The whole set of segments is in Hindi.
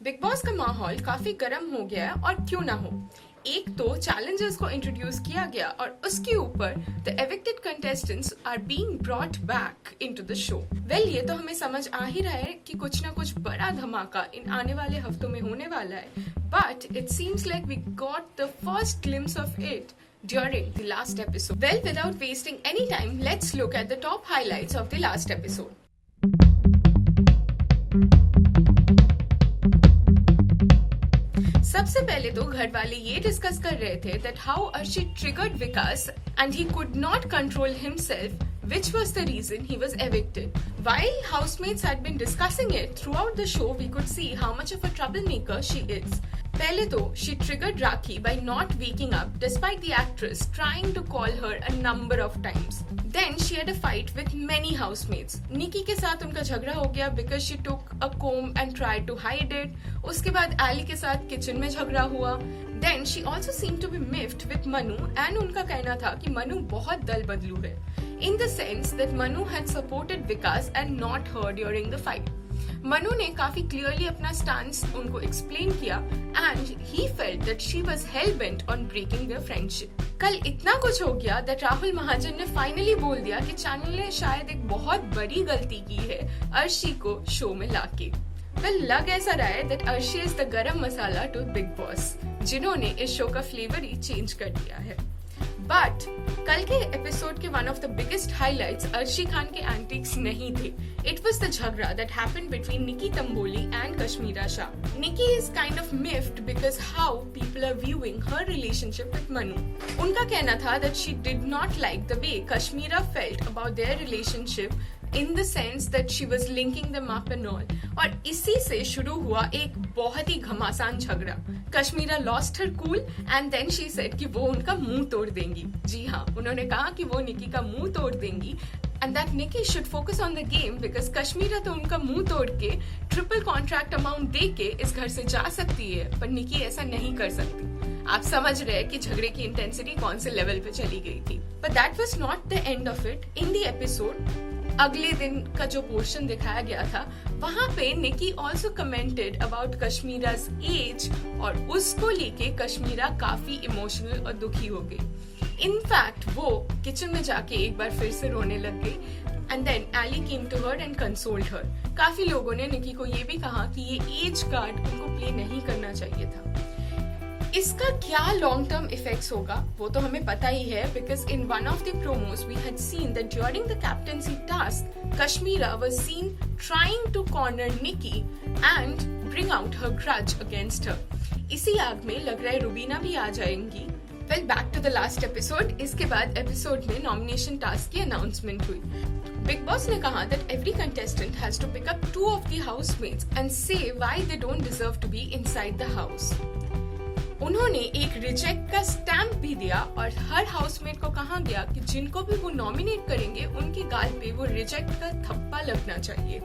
बिग बॉस का माहौल काफी गर्म हो गया है और क्यों ना हो। एक तो चैलेंजर्स को इंट्रोड्यूस किया गया और उसके ऊपर the evicted contestants are being brought back into the show. Well, ये तो हमें समझ आ ही रहा है कि कुछ ना कुछ बड़ा धमाका इन आने वाले हफ्तों में होने वाला है, but it seems like we got the first glimpse of it during the last episode. Well, without wasting any time, let's look at the top highlights of the last episode. सबसे पहले तो घर वाले ये डिस्कस कर रहे थे that how Archie triggered Vikas and he could not control himself, which was the reason he was evicted. While housemates had been discussing it throughout the show, we could see how much of a troublemaker she is. पहले तो she triggered Rakhi by not waking up despite the actress trying to call her a number of times. Then she had a fight with many housemates. Nikki के साथ उनका झगड़ा हो गया because she took a comb and tried to hide it. उसके बाद Ali के साथ किचन में झगड़ा हुआ. Then she also seemed to be miffed with Manu and उनका कहना था कि Manu बहुत दल बदलू है. In the sense that Manu had supported Vikas and not her during the fight. Manu ने काफी क्लियरली अपना स्टांस उनको एक्सप्लेन किया and he felt that she was hell bent on breaking their friendship. कल इतना कुछ हो गया दैट राहुल महाजन ने फाइनली बोल दिया कि चैनल ने शायद एक बहुत बड़ी गलती की है अर्शी को शो में लाके। वेल, लग ऐसा रहा है दैट अर्शी इज द गरम मसाला टू बिग बॉस, जिन्होंने इस शो का फ्लेवर ही चेंज कर दिया है। बट कल के एपिसोड के one of the biggest highlights Arshi Khan के एंटिक्स नहीं थे। इट वाज द झगड़ा that happened between Nikki Tamboli and Kashmera Shah. Nikki is kind of miffed because how people are viewing her relationship with Manu. उनका कहना था that she did not like the way Kashmera felt about their relationship in the sense that she was linking them up and all. और इसी से शुरू हुआ एक बहुत ही घमासान झगड़ा। Kashmira lost her cool and then she said कि वो उनका मुंह तोड़ देंगी। जी हाँ, उन्होंने कहा कि वो निकी का मुंह तोड़ देंगी and that Nikki should focus on the game because Kashmira तो उनका मुंह तोड़ के ट्रिपल कॉन्ट्रैक्ट अमाउंट दे के इस घर से जा सकती है, पर निकी ऐसा नहीं कर सकती। आप समझ रहे हैं कि झगड़े की इंटेंसिटी कौन से लेवल पे चली गई थी। But that was not the end of it. In the episode, अगले दिन का जो पोर्शन दिखाया गया था, वहां पे निकी ऑल्सो कमेंटेड अबाउट कश्मीरा's एज और उसको लेके कश्मीरा काफी इमोशनल और दुखी हो गई। इनफैक्ट वो किचन में जाके एक बार फिर से रोने लग गई and then Aly came to her and consoled her. काफी लोगों ने निकी को ये भी कहा कि ये एज कार्ड उनको प्ले नहीं करना चाहिए था। इसका क्या लॉन्ग टर्म इफेक्ट्स होगा वो तो हमें पता ही है because in one of the promos we had seen that during the captaincy task Kashmira was seen trying to corner Nikki and bring out her grudge against her. इसी आग में लग रहा है रुबीना भी आ जाएंगी। Well, back to the last episode. इसके बाद एपिसोड में नॉमिनेशन टास्क की अनाउंसमेंट हुई। बिग बॉस ने कहा that every contestant has to pick up 2 of the housemates and say why they don't deserve to be inside the house. उन्होंने एक रिजेक्ट का स्टैम्प भी दिया और हर हाउसमेट को कहा गया कि जिनको भी वो नॉमिनेट करेंगे उनके गाल पे वो रिजेक्ट का थप्पा लगना चाहिए।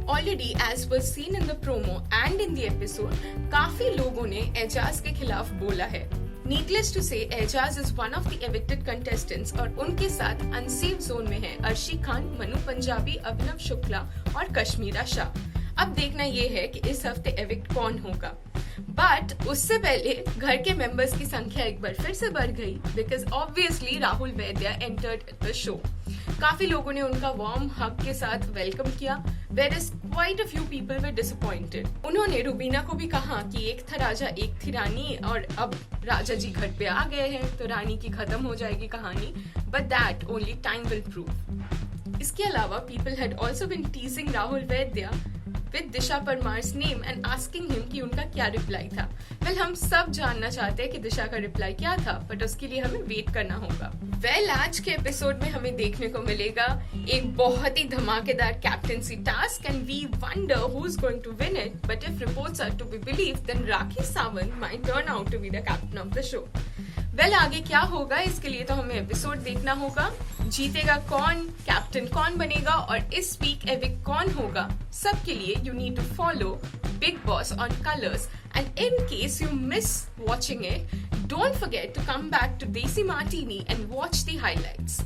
Already as was seen in the promo and in the episode, काफी लोगों ने एजाज के खिलाफ बोला है। Needless to say Eijaz is one of the evicted contestants और उनके साथ अनसेफ जोन में है अर्शी खान, मनु पंजाबी, अभिनव शुक्ला और कश्मीरा शाह। अब देखना ये है कि इस हफ्ते एविक्ट कौन होगा। बट उससे पहले घर के मेंबर्स की संख्या एक बार फिर से बढ़ गई because obviously Rahul Vaidya entered the show. काफी लोगों ने उनका वार्म हग के साथ वेलकम किया, where is quite a few people were disappointed. उन्होंने रुबीना को भी कहा कि एक था राजा एक थी रानी और अब राजा जी घर पे आ गए हैं तो रानी की खत्म हो जाएगी कहानी, but that only time will prove. इसके अलावा people had also been teasing Rahul Vaidya with Disha Parmar's name and asking him कि उनका क्या रिप्लाई था। वेल, हम सब जानना चाहते हैं कि दिशा का रिप्लाई क्या था, बट उसके लिए हमें वेट करना होगा। वेल, आज के एपिसोड में हमें देखने को मिलेगा एक बहुत ही धमाकेदार captaincy task and we wonder who is going to win it, but if reports are to be believed then Rakhi Sawant might turn out to be the captain of the show. Well, आगे क्या होगा इसके लिए तो हमें एपिसोड देखना होगा। जीतेगा कौन, कैप्टन कौन बनेगा और इस वीक एविक कौन होगा, सबके लिए you need to follow Bigg Boss on Colors and in case you miss watching it, don't forget to come back to Desi Martini and watch the highlights.